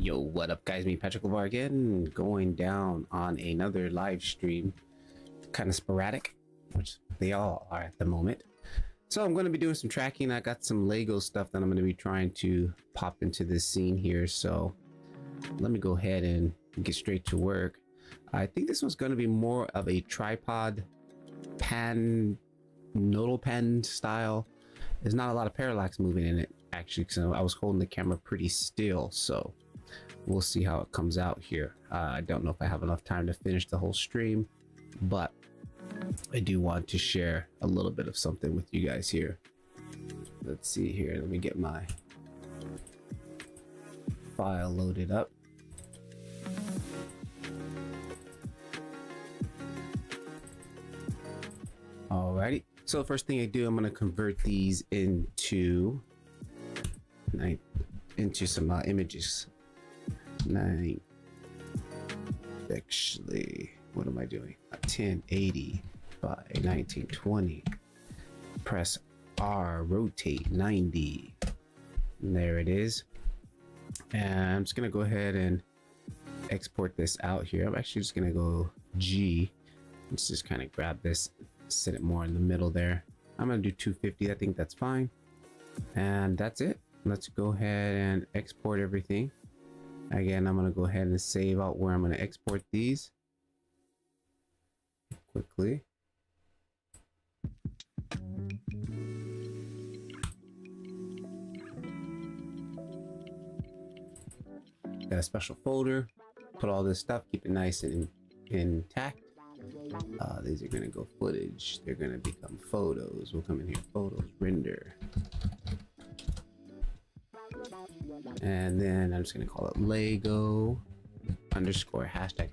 Yo, what up guys, me Patrick LeVar again, going down on another live stream. Kind of sporadic, which they all are at the moment. So I'm going to be doing some tracking. I got some Lego stuff that I'm going to be trying to pop into this scene here. So let me go ahead and get straight to work. I think this one's going to be more of a tripod pan, nodal pen style. There's not a lot of parallax moving in it actually, because I was holding the camera pretty still. So we'll see how it comes out here. I don't know if I have enough time to finish the whole stream, but I do want to share a little bit of something with you guys here. Let's see here. Let me get my file loaded up. Alrighty. So the first thing I do, I'm going to convert these into some images. Actually, what am I doing? 1080 by 1920. Press R, rotate 90. And there it is. And I'm just gonna go ahead and export this out here. I'm actually just gonna go G. Let's just kind of grab this, set it more in the middle there. I'm gonna do 250. I think that's fine. And that's it. Let's go ahead and export everything. Again, I'm going to go ahead and save out where I'm going to export these quickly. Got a special folder, put all this stuff, keep it nice and intact. These are going to go footage. They're going to become photos. We'll come in here, photos, render. And then I'm just going to call it Lego underscore hashtag.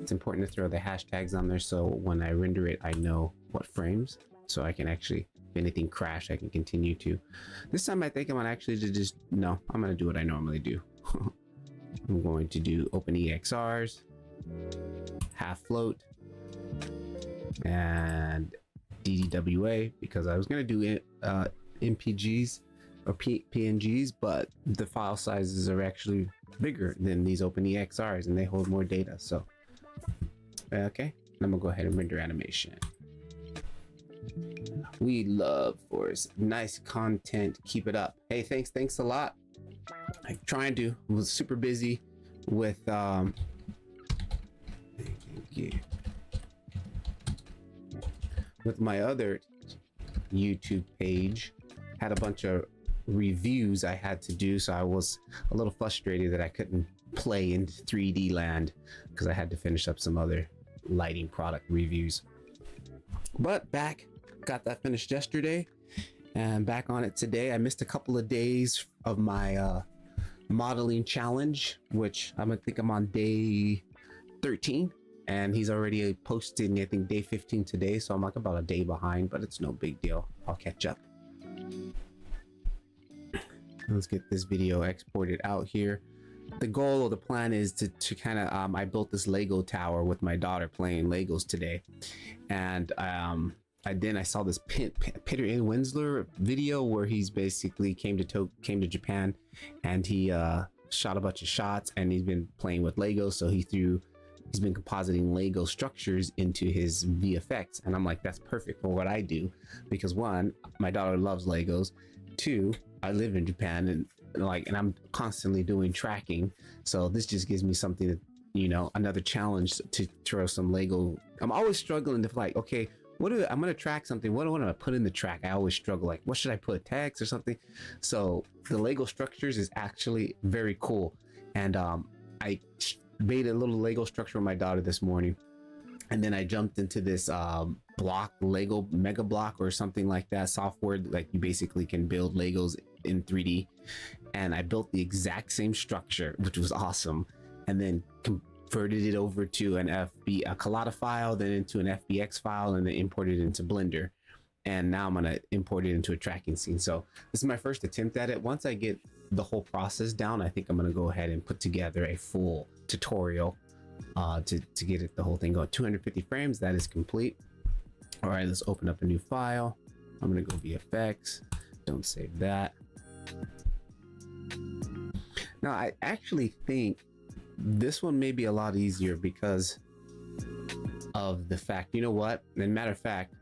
It's important to throw the hashtags on there so when I render it, I know what frames, so I can actually, if anything crash, I can continue to. This time I think I'm going to actually I'm going to do what I normally do. I'm going to do OpenEXRs, half float, and DDWA, because I was going to do MPGs or PNGs, but the file sizes are actually bigger than these OpenEXRs and they hold more data. So okay, I'm gonna go ahead and render animation. We love Forrest, nice content, keep it up. Hey, thanks a lot. I'm trying to, I was super busy with with my other YouTube page. Had a bunch of reviews I had to do, so I was a little frustrated that I couldn't play in 3D land because I had to finish up some other lighting product reviews. But got that finished yesterday and back on it today. I missed a couple of days of my modeling challenge, which I think I'm on day 13, and he's already posting I think day 15 today, so I'm like about a day behind, but it's no big deal. I'll catch up. Let's get this video exported out here. The goal or the plan is to kind of I built this Lego tower with my daughter playing Legos today, and I saw this Peter N. Winsler video where he's basically came to Japan, and he shot a bunch of shots, and he's been playing with Legos. So he's been compositing Lego structures into his VFX, and I'm like, that's perfect for what I do, because one, my daughter loves Legos. Two, I live in Japan and I'm constantly doing tracking, so this just gives me something that, another challenge to throw some Lego. I'm always struggling to like, okay, I'm gonna track something, what do I want to put in the track? I always struggle, like, what should I put, text or something? So the Lego structures is actually very cool, and I made a little Lego structure with my daughter this morning, and then I jumped into this Lego Mega Block or something like that software, like you basically can build Legos in 3D, and I built the exact same structure, which was awesome, and then converted it over to a Collada file, then into an FBX file, and then imported it into Blender. And now I'm gonna import it into a tracking scene. So this is my first attempt at it. Once I get the whole process down, I think I'm gonna go ahead and put together a full tutorial to get the whole thing going. 250 frames, that is complete. All right, let's open up a new file. I'm gonna go VFX, don't save that. Now, I actually think this one may be a lot easier because of the fact, you know what? And matter of fact,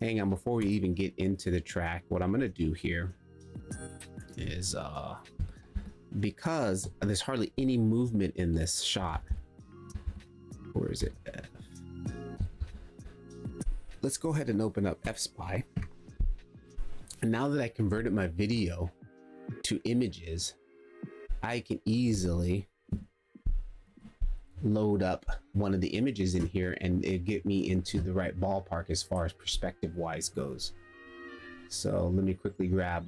hang on, before we even get into the track, what I'm gonna do here is because there's hardly any movement in this shot. Where is it? F. Let's go ahead and open up FSpy. And now that I converted my video to images, I can easily load up one of the images in here and it get me into the right ballpark as far as perspective wise goes. So let me quickly grab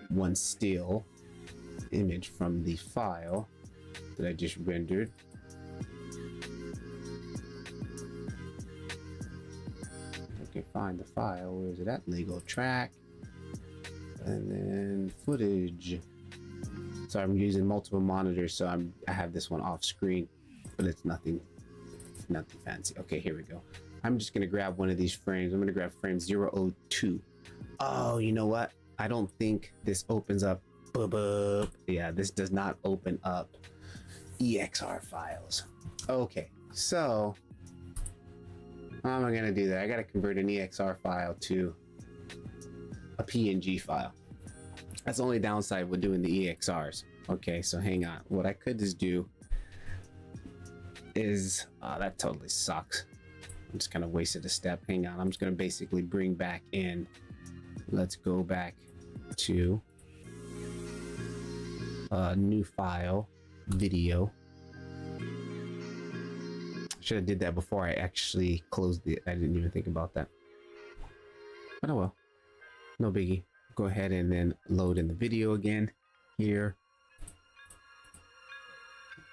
one still image from the file that I just rendered. Okay, find the file. Where is it at? Lego track, and then footage. So I'm using multiple monitors, so I have this one off screen, but it's nothing fancy. Okay, here we go. I'm just gonna grab one of these frames. I'm gonna grab frame 002. Oh, you know what? I don't think this opens up. Yeah, this does not open up EXR files. Okay, so how am I gonna do that? I gotta convert an EXR file to a PNG file. That's the only downside with doing the EXRs. Okay, so hang on. What I could just do is, that totally sucks. I'm just kind of wasted a step. Hang on, I'm just gonna basically bring back in. Let's go back to new file, video. Should have did that before I actually closed it. I didn't even think about that. But oh well, no biggie. Go ahead and then load in the video again here.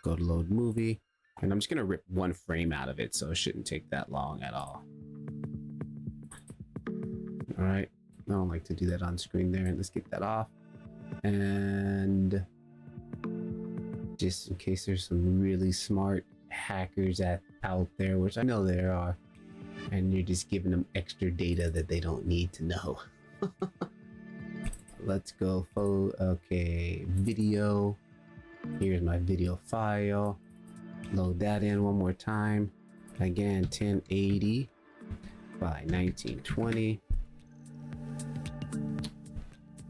Go to load movie, and I'm just gonna rip one frame out of it, so it shouldn't take that long at all. All right, I don't like to do that on screen there. Let's get that off, and just in case there's some really smart hackers out there, which I know there are, and you're just giving them extra data that they don't need to know. Let's go. Okay, video. Here's my video file. Load that in one more time. Again, 1080 by 1920.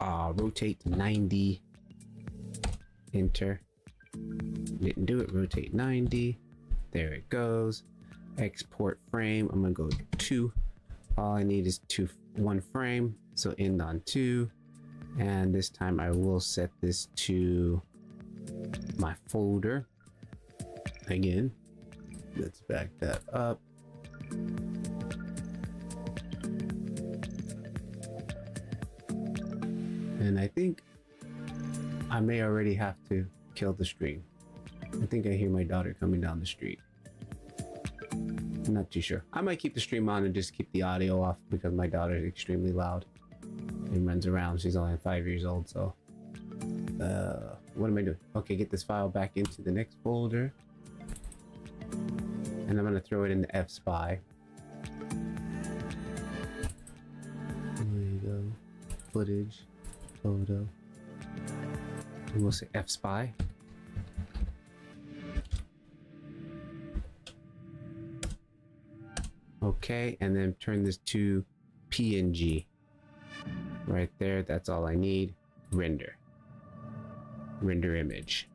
Rotate to 90. Enter. Didn't do it. Rotate 90. There it goes. Export frame. I'm gonna go 2. All I need is one frame. So end on 2. And this time I will set this to my folder. Again, let's back that up. And I think I may already have to kill the stream. I think I hear my daughter coming down the street. I'm not too sure. I might keep the stream on and just keep the audio off because my daughter is extremely loud and runs around. She's only 5 years old, so what am I doing? Okay, get this file back into the next folder, and I'm gonna throw it into FSpy. There you go. Footage, photo, and we'll say FSpy. Okay, and then turn this to PNG. Right there, that's all I need. Render image.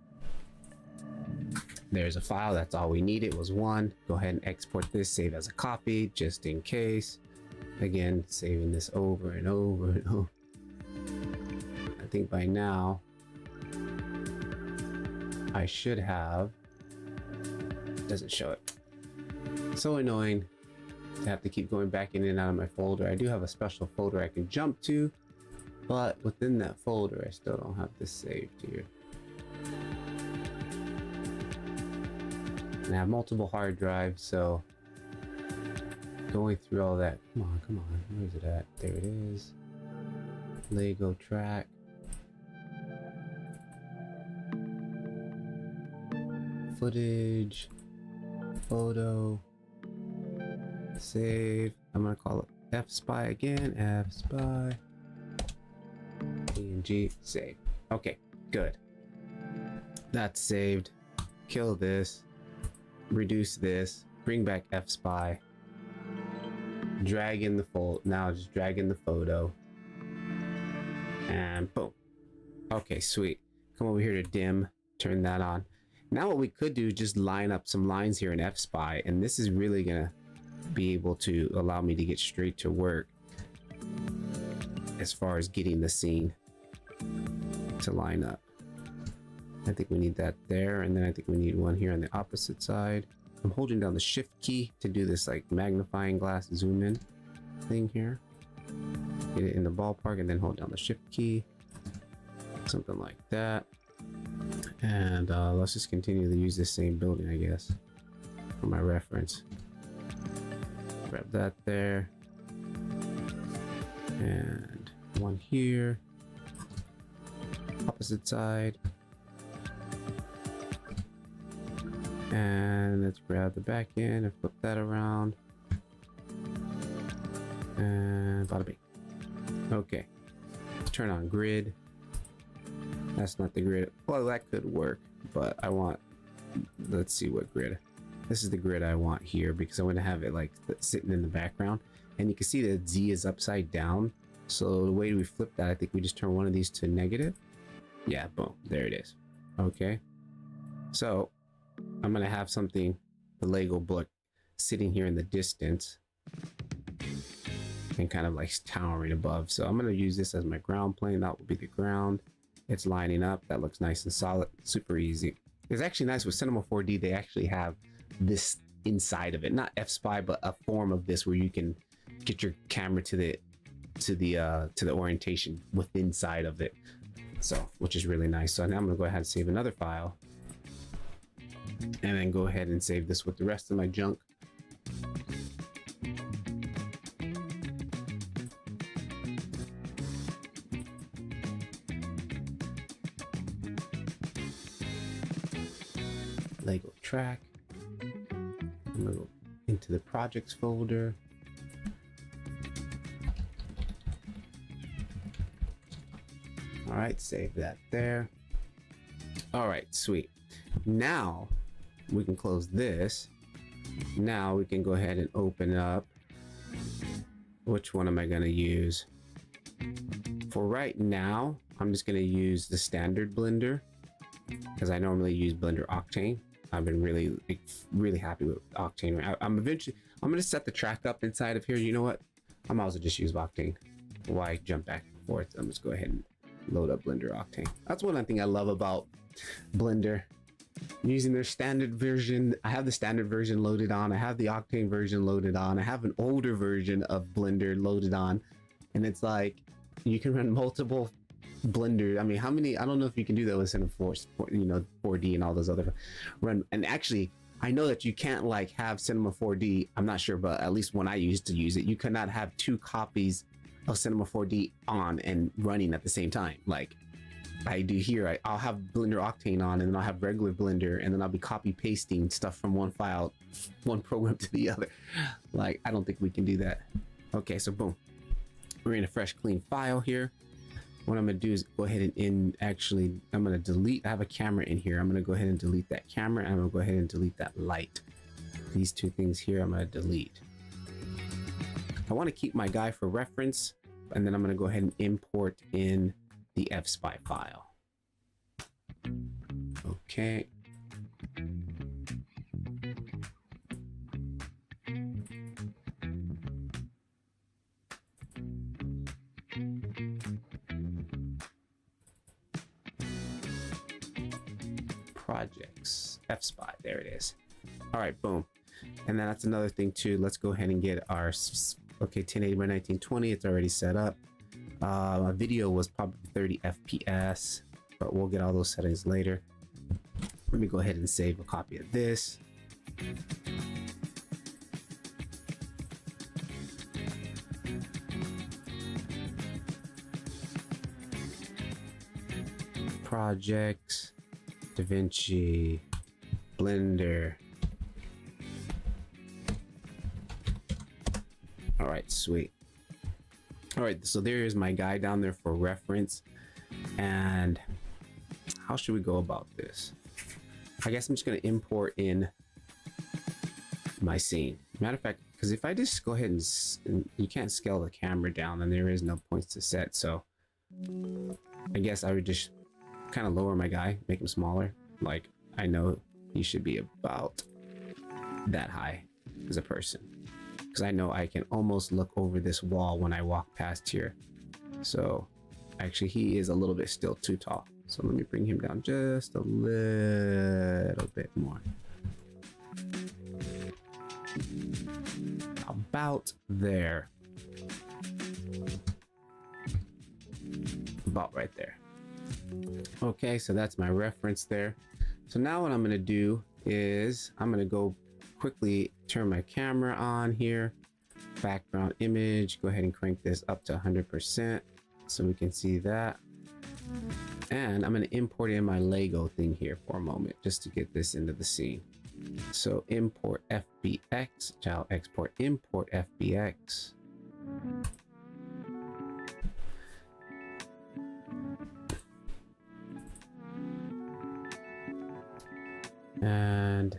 There's a file. That's all we need. It was one. Go ahead and export this, save as a copy just in case. Again, saving this over and over and over. I think by now I should have. It doesn't show it. So annoying to have to keep going back in and out of my folder. I do have a special folder I can jump to, but within that folder I still don't have this saved here. And I have multiple hard drives, so going through all that. Come on, where is it at? There it is. Lego track. Footage. Photo. Save. I'm gonna call it FSpy again. FSpy. PNG. Save. Okay, good. That's saved. Kill this. Reduce this. Bring back F-Spy. Drag in the fold. Now just drag in the photo. And boom. Okay, sweet. Come over here to dim. Turn that on. Now what we could do is just line up some lines here in F-Spy. And this is really going to be able to allow me to get straight to work as far as getting the scene to line up. I think we need that there, and then I think we need one here on the opposite side. I'm holding down the shift key to do this like magnifying glass zoom in thing here. Get it in the ballpark and then hold down the shift key. Something like that. And let's just continue to use the same building, I guess, for my reference. Grab that there. And one here. Opposite side. And let's grab the back end and flip that around. And bada bing. Okay. Let's turn on grid. That's not the grid. Well, that could work, but I want, let's see what grid. This is the grid I want here because I want to have it like sitting in the background. And you can see that Z is upside down. So the way we flip that, I think we just turn one of these to negative. Yeah, boom, there it is. Okay. So I'm gonna have something, the Lego block, sitting here in the distance and kind of like towering above. So I'm gonna use this as my ground plane. That will be the ground. It's lining up. That looks nice and solid. Super easy. It's actually nice with Cinema 4D. They actually have this inside of it, not F-Spy, but a form of this where you can get your camera to the orientation within inside of it. So, which is really nice. So now I'm gonna go ahead and save another file. And then go ahead and save this with the rest of my junk. Lego track. I'm gonna go into the projects folder. All right, save that there. All right, sweet. Now we can close this. Now we can go ahead and open up. Which one am I going to use? For right now, I'm just going to use the standard Blender because I normally use Blender Octane. I've been really happy with Octane. I'm going to set the track up inside of here. You know what? I might as well just use Octane. Why jump back and forth? I'm just go ahead and load up Blender Octane. That's one thing I love about Blender. Using their standard version. I have the standard version loaded on. I have the Octane version loaded on. I have an older version of Blender loaded on, and it's like you can run multiple Blender. I mean, how many? I don't know if you can do that with Cinema 4, you know, 4D and all those other run. And actually, I know that you can't like have Cinema 4D. I'm not sure, but at least when I used to use it, you could not have two copies of Cinema 4D on and running at the same time. Like I do here, I'll have Blender Octane on, and then I'll have regular Blender, and then I'll be copy pasting stuff from one file, one program to the other. Like, I don't think we can do that. Okay, so boom, we're in a fresh, clean file here. What I'm gonna do is go ahead and I'm gonna delete. I have a camera in here. I'm gonna go ahead and delete that camera, and I'm gonna go ahead and delete that light. These two things here, I'm gonna delete. I want to keep my guy for reference, and then I'm gonna go ahead and import in the F-Spy file. Okay. Projects, F-Spy, there it is. All right, boom. And then that's another thing too. Let's go ahead and get our, okay, 1080 by 1920, it's already set up. My video was probably 30 FPS, but we'll get all those settings later. Let me go ahead and save a copy of this. Projects, DaVinci, Blender. All right, sweet. All right, so there is my guy down there for reference. And how should we go about this? I guess I'm just going to import in my scene. Matter of fact, because if I just go ahead and you can't scale the camera down, then there is no points to set. So I guess I would just kind of lower my guy, make him smaller. Like, I know he should be about that high as a person, because I know I can almost look over this wall when I walk past here. So actually he is a little bit still too tall. So let me bring him down just a little bit more. About there. About right there. Okay, so that's my reference there. So now what I'm going to do is I'm going to go quickly turn my camera on here. Background image. Go ahead and crank this up to 100% so we can see that. And I'm going to import in my Lego thing here for a moment just to get this into the scene. So import FBX, child export, import FBX. And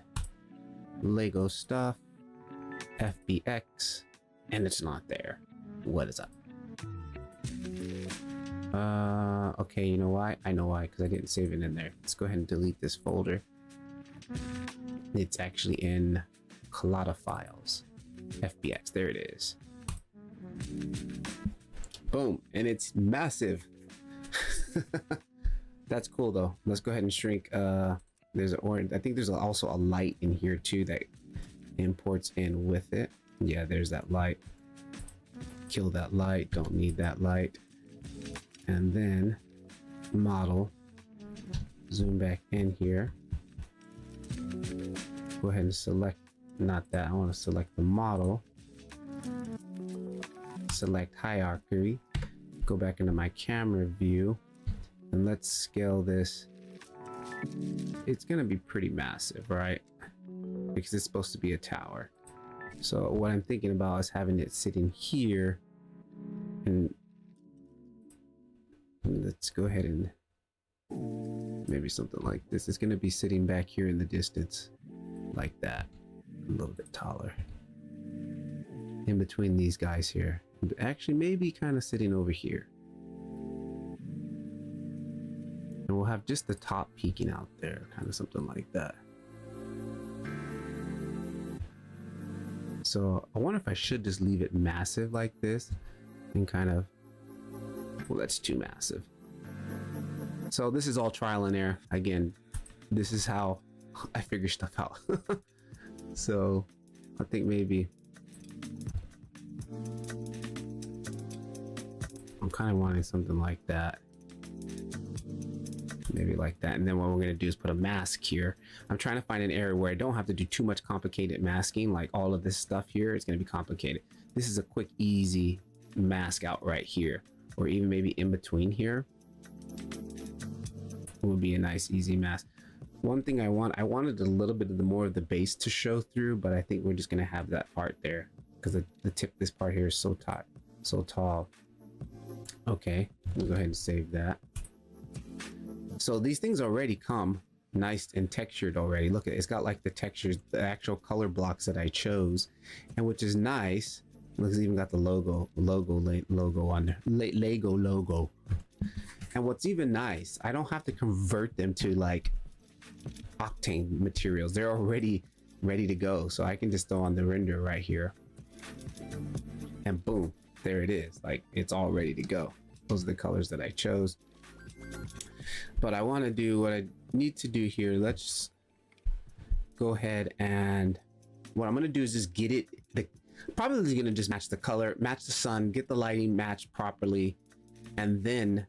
Lego stuff, FBX, and it's not there. What is up? Okay, you know why? I know why, because I didn't save it in there. Let's go ahead and delete this folder. It's actually in Collada files. FBX, there it is. Boom, and it's massive. That's cool though. Let's go ahead and shrink. There's an orange. I think there's also a light in here too that imports in with it. Yeah, there's that light. Kill that light. Don't need that light. And then model. Zoom back in here. Go ahead and select, not that. I want to select the model. Select hierarchy. Go back into my camera view. And let's scale this. It's gonna be pretty massive, right? Because it's supposed to be a tower. So what I'm thinking about is having it sitting here, and let's go ahead and maybe something like this. It's gonna be sitting back here in the distance, like that, a little bit taller, in between these guys here. Actually, maybe kind of sitting over here. And we'll have just the top peeking out there, kind of something like that. So I wonder if I should just leave it massive like this and kind of, well, that's too massive. So this is all trial and error. Again, this is how I figure stuff out. So I think maybe I'm kind of wanting something like that. Maybe like that. And then what we're going to do is put a mask here. I'm trying to find an area where I don't have to do too much complicated masking. Like all of this stuff here is going to be complicated. This is a quick, easy mask out right here, or even maybe in between here would be a nice, easy mask. One thing I wanted a little bit of the more of the base to show through, but I think we're just going to have that part there because the tip, this part here is so tight, so tall. Okay, we'll go ahead and save that. So these things already come nice and textured already. Look at it, it's got like the textures, the actual color blocks that I chose, and which is nice. Look, it's even got the logo on there, Lego logo. And what's even nice, I don't have to convert them to like Octane materials. They're already ready to go. So I can just throw on the render right here, and boom, there it is. Like it's all ready to go. Those are the colors that I chose. But I want to do what I need to do here. Let's go ahead, and what I'm going to do is just get it, probably going to just match the color, match the sun, get the lighting matched properly, and then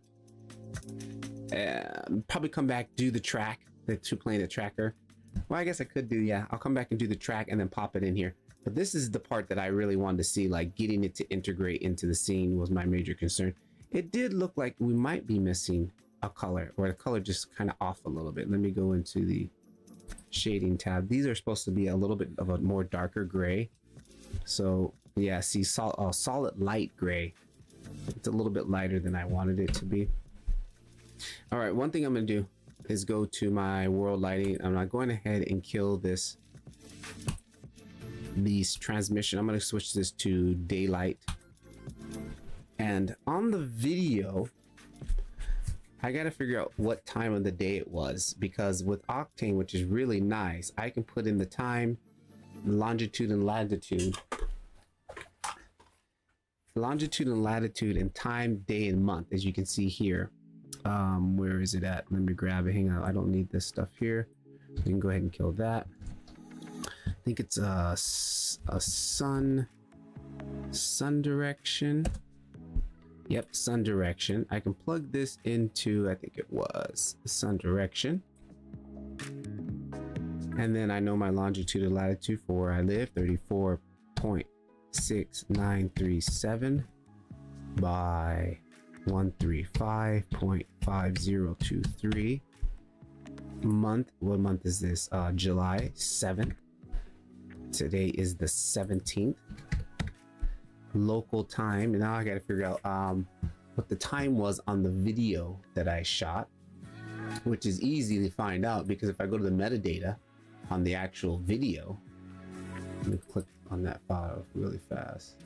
probably come back, do the track, to playing the tracker. Well, I guess I could do, yeah, I'll come back and do the track and then pop it in here. But this is the part that I really wanted to see, like getting it to integrate into the scene was my major concern. It did look like we might be missing a color, or the color just kind of off a little bit. Let me go into the shading tab. These are supposed to be a little bit of a more darker gray. So yeah, see, solid light gray. It's a little bit lighter than I wanted it to be. All right, one thing I'm gonna do, is go to my world lighting. I'm not going ahead and kill these transmission. I'm going to switch this to daylight. And on the video, I got to figure out what time of the day it was, because with Octane, which is really nice, I can put in the time, longitude and latitude, and time, day and month, as you can see here. Where is it at? Let me grab it. Hang on, I don't need this stuff here. We can go ahead and kill that. I think it's a sun direction. Yep, sun direction. I can plug this into, I think it was the sun direction. And then I know my longitude and latitude for where I live, 34.6937 by 135.5023. Month, what month is this? July 7th. Today is the 17th. Local time. Now I gotta figure out what the time was on the video that I shot, which is easy to find out because if I go to the metadata on the actual video, let me click on that file really fast.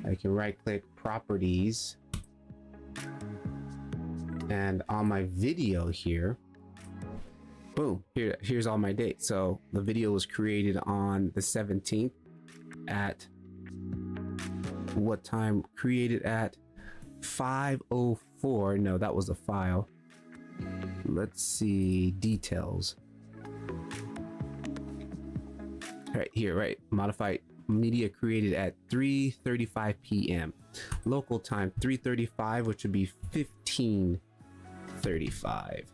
I can right click properties, and on my video here, boom, here's all my dates. So the video was created on the 17th at what time? Created at 5:04. No, that was a file. Let's see, details. Right here, right, modified media created at 3:35 p.m. local time 3:35, which would be 15:35.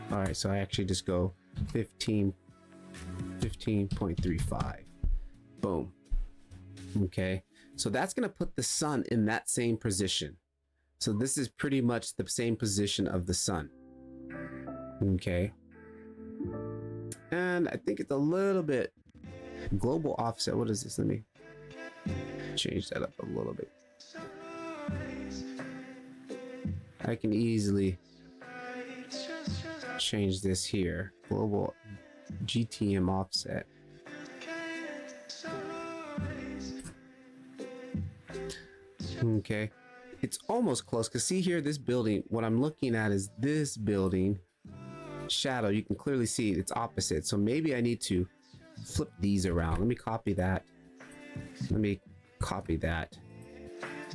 All right, so I actually just go 15.35. Boom. Okay, so that's gonna put the sun in that same position. So this is pretty much the same position of the sun. Okay, and I think it's a little bit global offset. What is this? Let me change that up a little bit. I can easily change this here. Global GTM offset. Okay, it's almost close, because see here, this building, what I'm looking at is this building shadow. You can clearly see it's opposite, so maybe I need to flip these around. Let me copy that,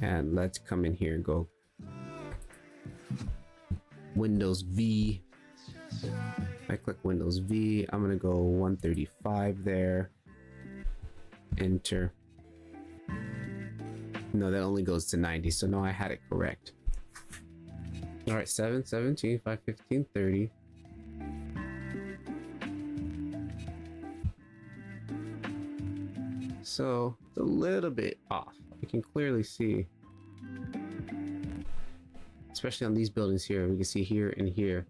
and let's come in here and go Windows V. I click Windows V. I'm gonna go 135 there, enter. No, that only goes to 90, so no, I had it correct. All right, 7:17, 5:15, 30. So it's a little bit off. You can clearly see, especially on these buildings here, we can see here and here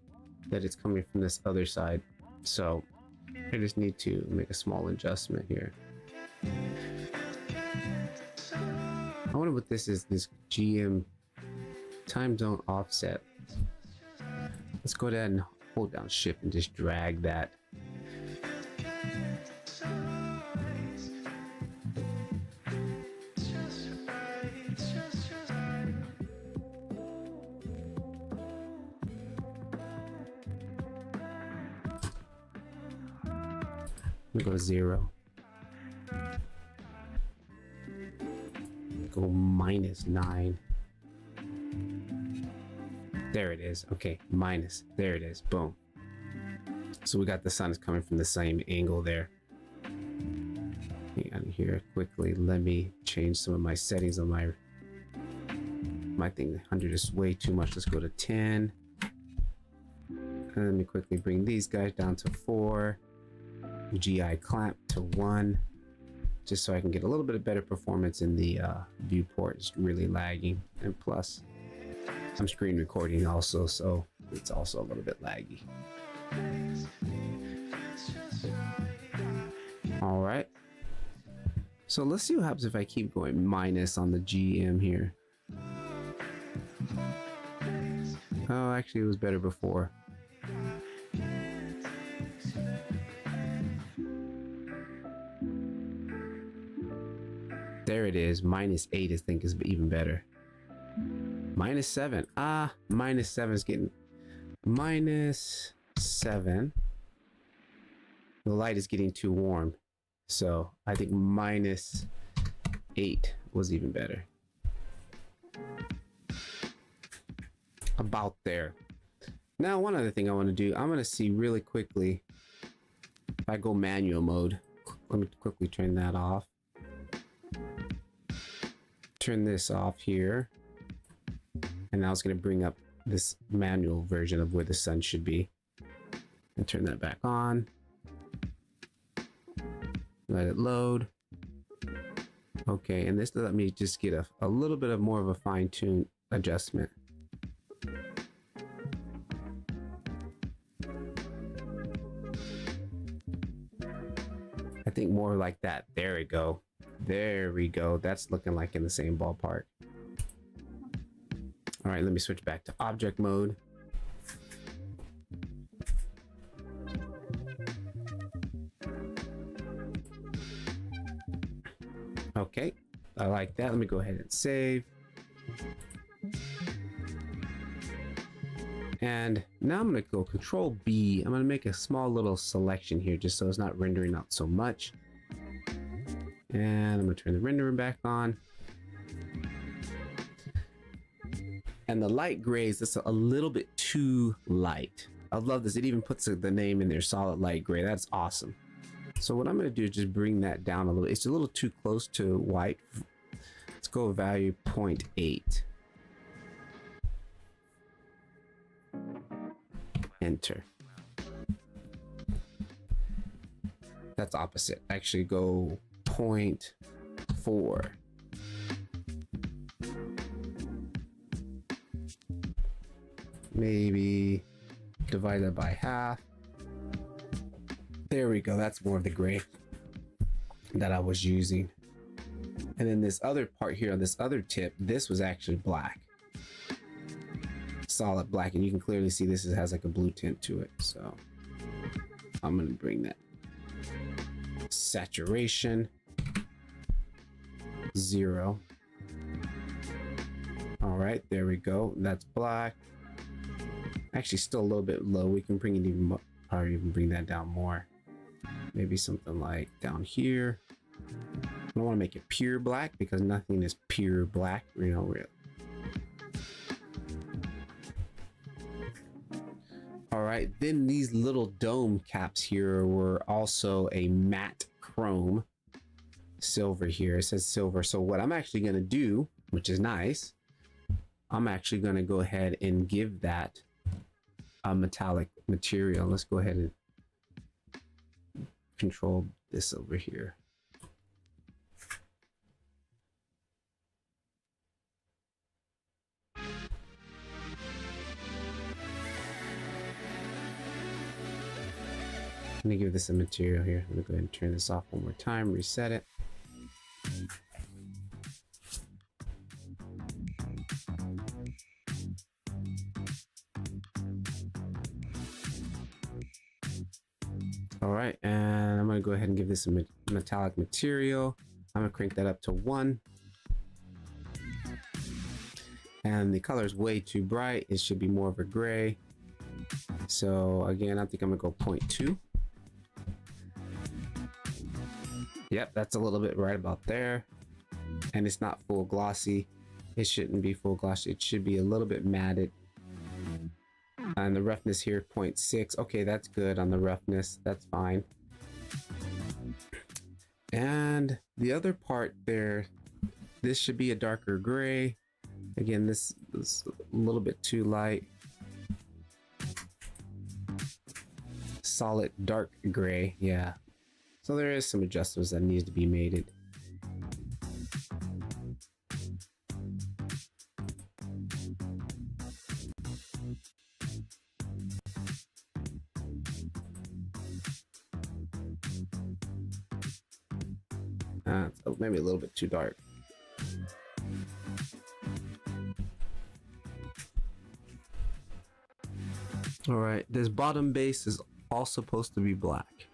that it's coming from this other side. So I just need to make a small adjustment here. I wonder what this is, this GM time zone offset. Let's go ahead and hold down shift and just drag that. Go to 0. Go -9. There it is. Okay, minus. There it is. Boom. So we got the sun is coming from the same angle there. Hang on here quickly. Let me change some of my settings on my thing. 100 is way too much. Let's go to 10. And let me quickly bring these guys down to 4. GI clamp to 1, just so I can get a little bit of better performance in the viewport. It's really lagging, and plus I'm screen recording also, so it's also a little bit laggy. All right, So let's see what happens if I keep going minus on the GM here. Oh, actually it was better before. There it is. -8 I think is even better. -7. Ah, -7 is getting... -7. The light is getting too warm. So I think -8 was even better. About there. Now, one other thing I want to do, I'm going to see really quickly if I go manual mode. Let me quickly turn that off. Turn this off here. And now it's going to bring up this manual version of where the sun should be. And turn that back on. Let it load. Okay, and this let me just get a little bit of more of a fine-tuned adjustment. I think more like that. There we go. There we go. That's looking like in the same ballpark. All right, let me switch back to object mode. Okay, I like that. Let me go ahead and save. And now I'm going to go Control B. I'm going to make a small little selection here just so it's not rendering out so much. And I'm going to turn the rendering back on. And the light grays, that's a little bit too light. I love this. It even puts the name in there, solid light gray. That's awesome. So what I'm going to do is just bring that down a little. It's a little too close to white. Let's go with value 0.8. Enter. That's opposite. Actually go 0.4. Maybe divide that by half. There we go. That's more of the gray that I was using. And then this other part here on this other tip, this was actually black. Solid black, and you can clearly see this has like a blue tint to it. So I'm going to bring that saturation 0. All right, there we go. That's black. Actually still a little bit low. We can bring it even, probably even bring that down more. Maybe something like down here. I don't want to make it pure black because nothing is pure black, you know, real. All right, then these little dome caps here were also a matte chrome silver here. It says silver. So what I'm actually going to do, which is nice, I'm actually going to go ahead and give that a metallic material. Let's go ahead and control this over here. I'm gonna give this a material here. I'm gonna go ahead and turn this off one more time, reset it. All right, and I'm gonna go ahead and give this a metallic material. I'm gonna crank that up to 1. And the color is way too bright. It should be more of a gray. So again, I think I'm gonna go 0.2. Yep, that's a little bit right about there. And it's not full glossy. It shouldn't be full glossy. It should be a little bit matted. And the roughness here, 0.6. Okay, that's good on the roughness. That's fine. And the other part there, this should be a darker gray. Again, this is a little bit too light. Solid dark gray, yeah. So there is some adjustments that needs to be made. It's maybe a little bit too dark. All right, this bottom base is all supposed to be black.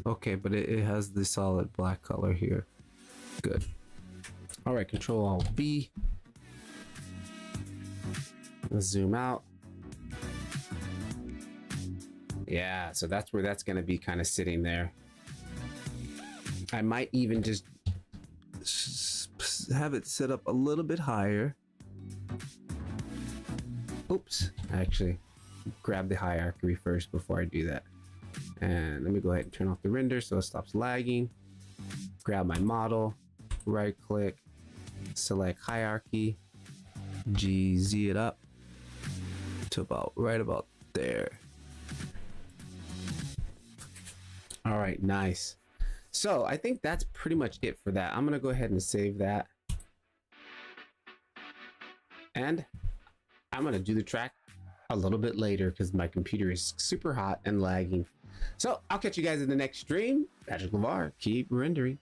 Okay, but it has the solid black color here. Good. All right, Control Alt B. Let's zoom out. Yeah, so that's where that's gonna be kind of sitting there. I might even just have it set up a little bit higher. Oops, actually grab the hierarchy first before I do that. And let me go ahead and turn off the render so it stops lagging. Grab my model, right click, select hierarchy, GZ it up to right about there. All right, nice. So I think that's pretty much it for that. I'm gonna go ahead and save that. And I'm gonna do the track a little bit later because my computer is super hot and lagging. So I'll catch you guys in the next stream. Patrick LeVar, keep rendering.